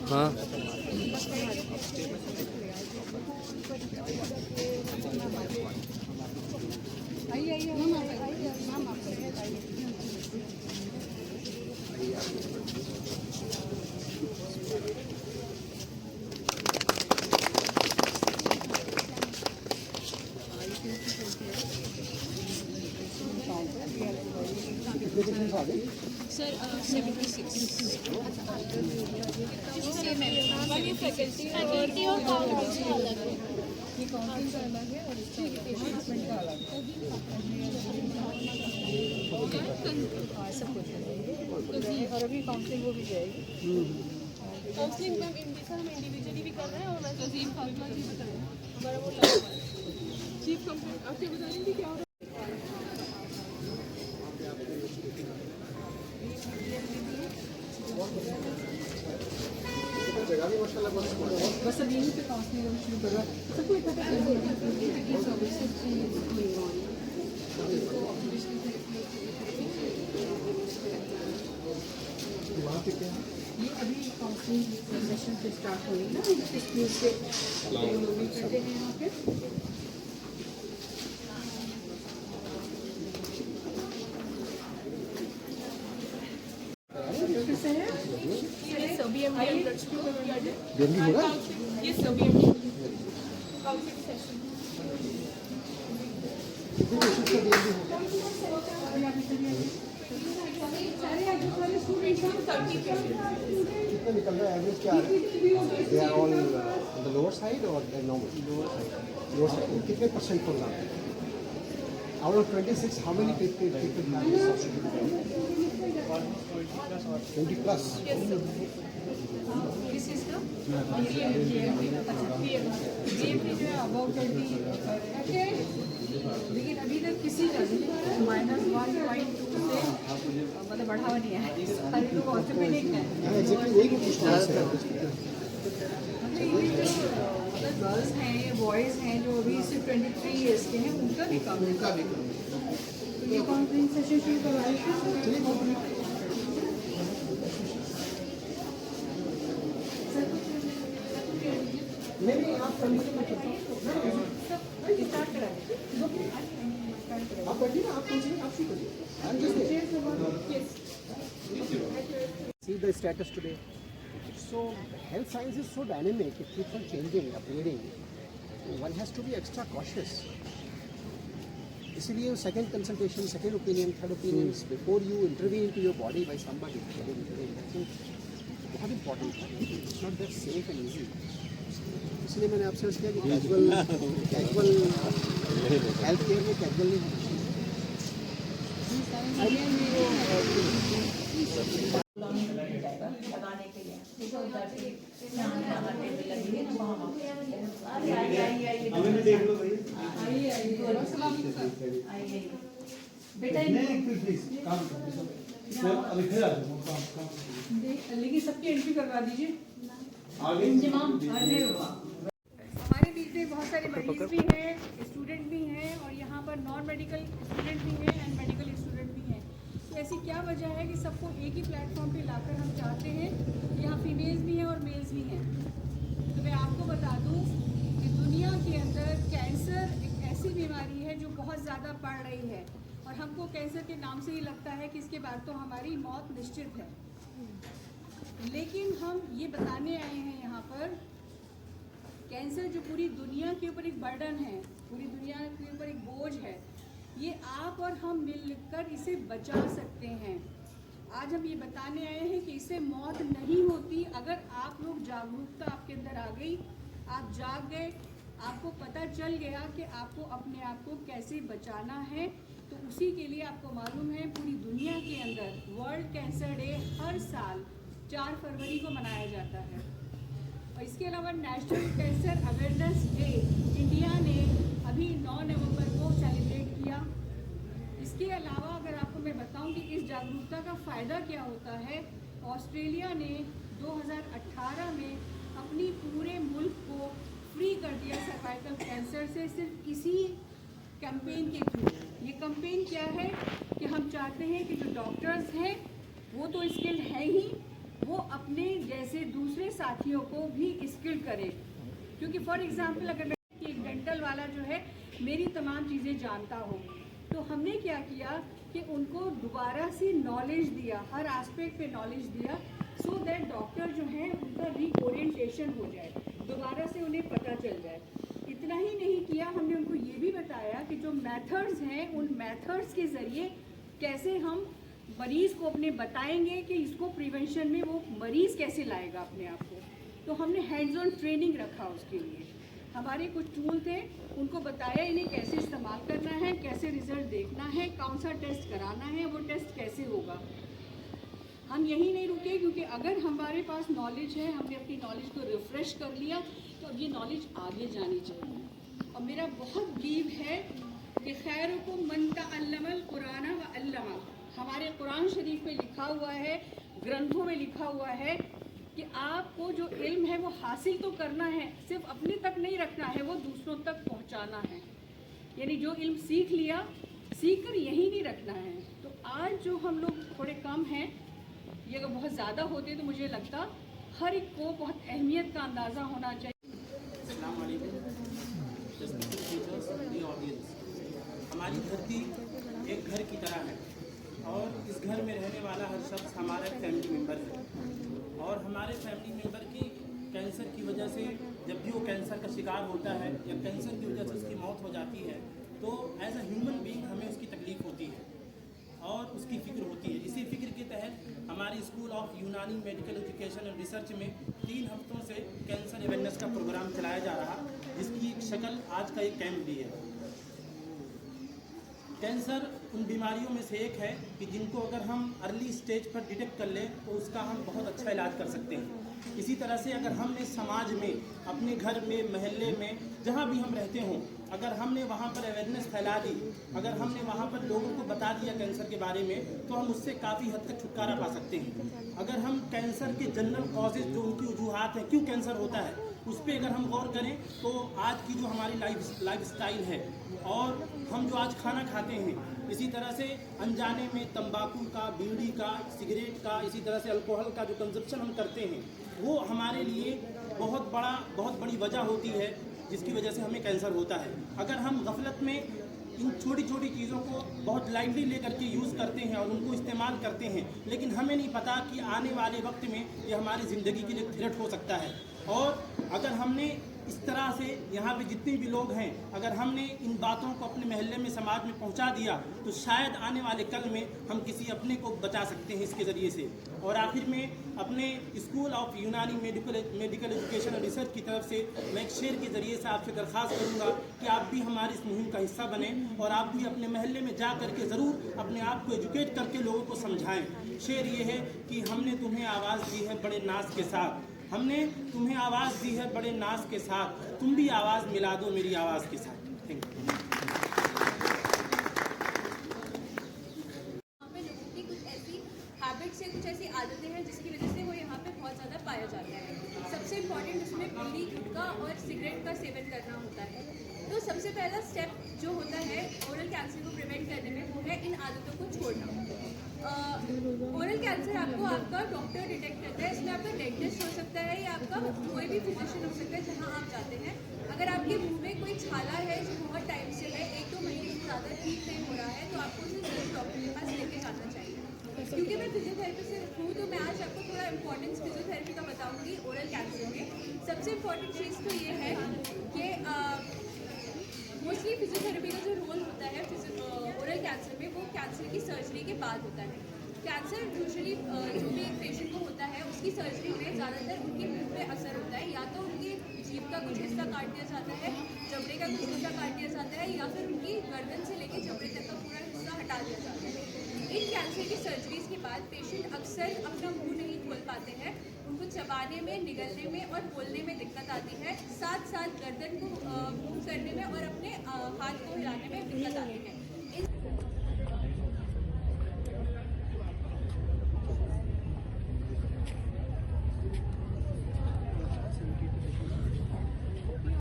हाँ sir 76 faculty और council का अलग है। ये काउंसिल का अलग है और इसका ट्रीटमेंट का अलग है। सब कुछ और अभी काउंसलिंग वो भी जाएगी। काउंसलिंग मैम हम इंडिविजुअली भी कर रहे हैं और मैं तज़ीम फातिमा जी बता रहे हैं। हमारा वो लगा हुआ है चीफ कंप्लेंट आपसे बता देंगे क्या हो रहा है। बस अब यहीं पे काउंसलिंग अभी शुरू कर रहा है। सबको इकट्ठा ये अभी काउंसलिंग सेशन से स्टार्ट होगी ना, ट्यूसडे करते हैं यहाँ पे। कैसे है ये सभी ये सभी काउंसलिंग सेशन कितना निकल रहा है एवरेज क्या है? They are all on the lower side or the normal? Lower side. कितने % पर जाते हैं? Out of 26, how many people have this substitute? 20 plus. This is the GMP जो है अबाउट 20 ओके। लेकिन अभी तक किसी का -1.2 से मतलब बढ़ावा नहीं है। सारे लोग ऑर्थोपेडिक हैं। Exactly वही को पूछना है। मतलब ये जो गर्ल्स हैं बॉयज़ हैं जो अभी सिर्फ 23 ईयर्स के हैं उनका भी काम है। तो ये काउंसलिंग सेशन शुरू करवाए थे। नहीं आप कंटिन्यू मत करो। स्टार्ट करा आप बैठिए ना, आप कंटिन्यू आप शुरू करिए। I'm just there. See the status today. So health science is so dynamic, it keeps on changing, upgrading. One has to be extra cautious. इसीलिए second consultation, second opinion, third opinions before you intervene into your body by somebody. बहुत important है. It's not that safe and easy. इसलिए मैंने आपसे किया कि casual health care में casual नहीं होना चाहिए। लेकिन सबकी एंट्री करवा दीजिए। हमारे बीच में बहुत सारे मरीज भी हैं, स्टूडेंट भी हैं और यहाँ पर नॉन मेडिकल स्टूडेंट भी हैं एंड मेडिकल स्टूडेंट भी हैं। तो ऐसी क्या वजह है कि सबको एक ही प्लेटफॉर्म पे लाकर हम चाहते हैं कि यहाँ फीमेल्स भी हैं और मेल्स भी हैं। तो मैं आपको बता दूँ कि दुनिया के अंदर कैंसर एक ऐसी बीमारी है जो बहुत ज़्यादा बढ़ रही है और हमको कैंसर के नाम से ही लगता है कि इसके बाद तो हमारी मौत निश्चित है। लेकिन हम ये बताने आए हैं यहाँ पर कैंसर जो पूरी दुनिया के ऊपर एक बर्डन है, पूरी दुनिया के ऊपर एक बोझ है, ये आप और हम मिलकर इसे बचा सकते हैं। आज हम ये बताने आए हैं कि इससे मौत नहीं होती अगर आप लोग जागरूकता आपके अंदर आ गई, आप जाग गए, आपको पता चल गया कि आपको अपने आप को कैसे बचाना है। तो उसी के लिए आपको मालूम है पूरी दुनिया के अंदर वर्ल्ड कैंसर डे हर साल 4 फरवरी को मनाया जाता है। और इसके अलावा national cancer awareness day India ने अभी 9 नवंबर को सेलिब्रेट किया। इसके अलावा अगर आपको मैं बताऊं कि इस जागरूकता का फ़ायदा क्या होता है, ऑस्ट्रेलिया ने 2018 में अपनी पूरे मुल्क को फ्री कर दिया सर्वाइकल कैंसर से, सिर्फ इसी कैंपेन के थ्रू। ये कैंपेन क्या है कि हम चाहते हैं कि जो डॉक्टर्स हैं वो तो स्किल्ड है ही, वो अपने जैसे दूसरे साथियों को भी स्किल्ड करें। क्योंकि फॉर एग्जांपल अगर मैं एक डेंटल वाला जो है मेरी तमाम चीज़ें जानता हो, तो हमने क्या किया कि उनको दोबारा से नॉलेज दिया, हर एस्पेक्ट पे नॉलेज दिया, सो दैट डॉक्टर जो है उनका रीओरिएंटेशन हो जाए, दोबारा से उन्हें पता चल जाए। इतना ही नहीं किया, हमने उनको ये भी बताया कि जो मेथड्स हैं उन मेथड्स के ज़रिए कैसे हम मरीज़ को अपने बताएंगे कि इसको प्रिवेंशन में वो मरीज़ कैसे लाएगा अपने आप को। तो हमने हैंड्स ऑन ट्रेनिंग रखा उसके लिए। हमारे कुछ टूल थे, उनको बताया इन्हें कैसे इस्तेमाल करना है, कैसे रिजल्ट देखना है, कौन सा टेस्ट कराना है, वो टेस्ट कैसे होगा। हम यही नहीं रुके, क्योंकि अगर हमारे पास नॉलेज है, हमने अपनी नॉलेज को रिफ़्रेश कर लिया, तो अब ये नॉलेज आगे जानी चाहिए। और मेरा बहुत बिलीव है कि खैरुकुम मन तअल्लमल कुरान व अल्लमा। हमारे कुरान शरीफ में लिखा हुआ है, ग्रंथों में लिखा हुआ है कि आपको जो इल्म है वो हासिल तो करना है, सिर्फ अपने तक नहीं रखना है, वो दूसरों तक पहुंचाना है। यानी जो इल्म सीख लिया, सीख कर यहीं नहीं रखना है। तो आज जो हम लोग थोड़े कम हैं, ये अगर बहुत ज़्यादा होते तो मुझे लगता हर एक को बहुत अहमियत का अंदाज़ा होना चाहिए। अस्सलाम वालेकुम। हमारी धरती एक घर की तरह है और इस घर में रहने वाला हर शख्स हमारा एक फैमिली मेम्बर है। और हमारे फैमिली मेम्बर की कैंसर की वजह से जब भी वो कैंसर का शिकार होता है या कैंसर की वजह से उसकी मौत हो जाती है, तो एज अ ह्यूमन बीइंग हमें उसकी तकलीफ़ होती है और उसकी फ़िक्र होती है। इसी फ़िक्र के तहत हमारी स्कूल ऑफ यूनानी मेडिकल एजुकेशन एंड रिसर्च में 3 हफ्तों से कैंसर अवेयरनेस का प्रोग्राम चलाया जा रहा, जिसकी एक शक्ल आज का एक कैंप भी है। कैंसर उन बीमारियों में से एक है कि जिनको अगर हम अर्ली स्टेज पर डिटेक्ट कर लें तो उसका हम बहुत अच्छा इलाज कर सकते हैं। इसी तरह से अगर हमने समाज में, अपने घर में, महल्ले में, जहाँ भी हम रहते हों, अगर हमने वहाँ पर अवेयरनेस फैला दी, अगर हमने वहाँ पर लोगों को बता दिया कैंसर के बारे में, तो हम उससे काफ़ी हद तक छुटकारा पा सकते हैं। अगर हम कैंसर के जनरल कॉजेज, जो उनकी वजूहात हैं, क्यों कैंसर होता है, उस पर अगर हम गौर करें तो आज की जो हमारी लाइफ स्टाइल है और हम जो आज खाना खाते हैं, इसी तरह से अनजाने में तंबाकू का, बीड़ी का, सिगरेट का, इसी तरह से अल्कोहल का जो कंजप्शन हम करते हैं, वो हमारे लिए बहुत बड़ी वजह होती है जिसकी वजह से हमें कैंसर होता है। अगर हम गफलत में इन छोटी छोटी चीज़ों को बहुत लाइटली लेकर के यूज़ करते हैं और उनको इस्तेमाल करते हैं, लेकिन हमें नहीं पता कि आने वाले वक्त में ये हमारी ज़िंदगी के लिए थ्रेट हो सकता है। और अगर हमने इस तरह से यहाँ पे जितने भी लोग हैं, अगर हमने इन बातों को अपने महल्ले में, समाज में पहुँचा दिया, तो शायद आने वाले कल में हम किसी अपने को बचा सकते हैं इसके ज़रिए से। और आखिर में अपने स्कूल ऑफ यूनानी मेडिकल एजुकेशन और रिसर्च की तरफ से मैं एक शेर के ज़रिए से आपसे दरख्वास्त करूँगा कि आप भी हमारी इस मुहिम का हिस्सा बने और आप भी अपने महल्ले में जा करके ज़रूर अपने आप को एजुकेट करके लोगों को समझाएँ। शेर ये है कि हमने तुम्हें आवाज़ दी है बड़े नाज के साथ, हमने तुम्हें आवाज़ दी है बड़े नाज के साथ, तुम भी आवाज़ मिला दो मेरी आवाज़ के साथ। Thank you. यहाँ पे लोगों की कुछ ऐसी हैबिट्स या कुछ ऐसी आदतें हैं जिसकी वजह से वो यहाँ पे बहुत ज़्यादा पाया जाता है। सबसे इम्पॉर्टेंट उसमें बीड़ी, गुटखा और सिगरेट का सेवन करना होता है। तो सबसे पहला स्टेप जो होता है ओरल कैंसर को प्रिवेंट करने में, वो है इन आदतों को छोड़ना। ओरल कैंसर आपको आपका डॉक्टर डिटेक्ट करता है। इसमें आपका डेंटिस्ट हो सकता है या आपका कोई भी फिजिशियन हो सकता है जहाँ आप जाते हैं। अगर आपके मुंह में कोई छाला है जो बहुत टाइम से है, 1-2 महीने से ज़्यादा ठीक नहीं हो रहा है, तो आपको उसे जरूर डॉक्टर के पास लेके जाना चाहिए। क्योंकि मैं फिजियोथेरेपिस्ट हूँ, तो मैं आज आपको थोड़ा इंपॉर्टेंस फिजियोथेरेपी का बताऊँगी ओरल कैंसर में। सबसे इम्पॉर्टेंट चीज़ तो ये है कि मोस्टली फिजियोथेरेपी का जो रोल होता है ओरल कैंसर में, वो कैंसर की सर्जरी के बाद होता है। कैंसर यूजुअली जो भी एक पेशेंट को होता है, उसकी सर्जरी में ज़्यादातर उनके मुंह पे असर होता है। या तो उनकी जीभ का कुछ हिस्सा काट दिया जाता है, जबड़े का कुछ हिस्सा काट दिया जाता है, या फिर उनकी गर्दन से लेकर जबड़े तक का पूरा हिस्सा हटा दिया जाता है। इन कैंसर की सर्जरीज के बाद पेशेंट अक्सर अपना मुंह नहीं खोल पाते हैं, उनको चबाने में, निगलने में और बोलने में दिक्कत आती है। साथ साथ गर्दन को मूव करने में और अपने हाथ को हिलाने में दिक्कत आती है।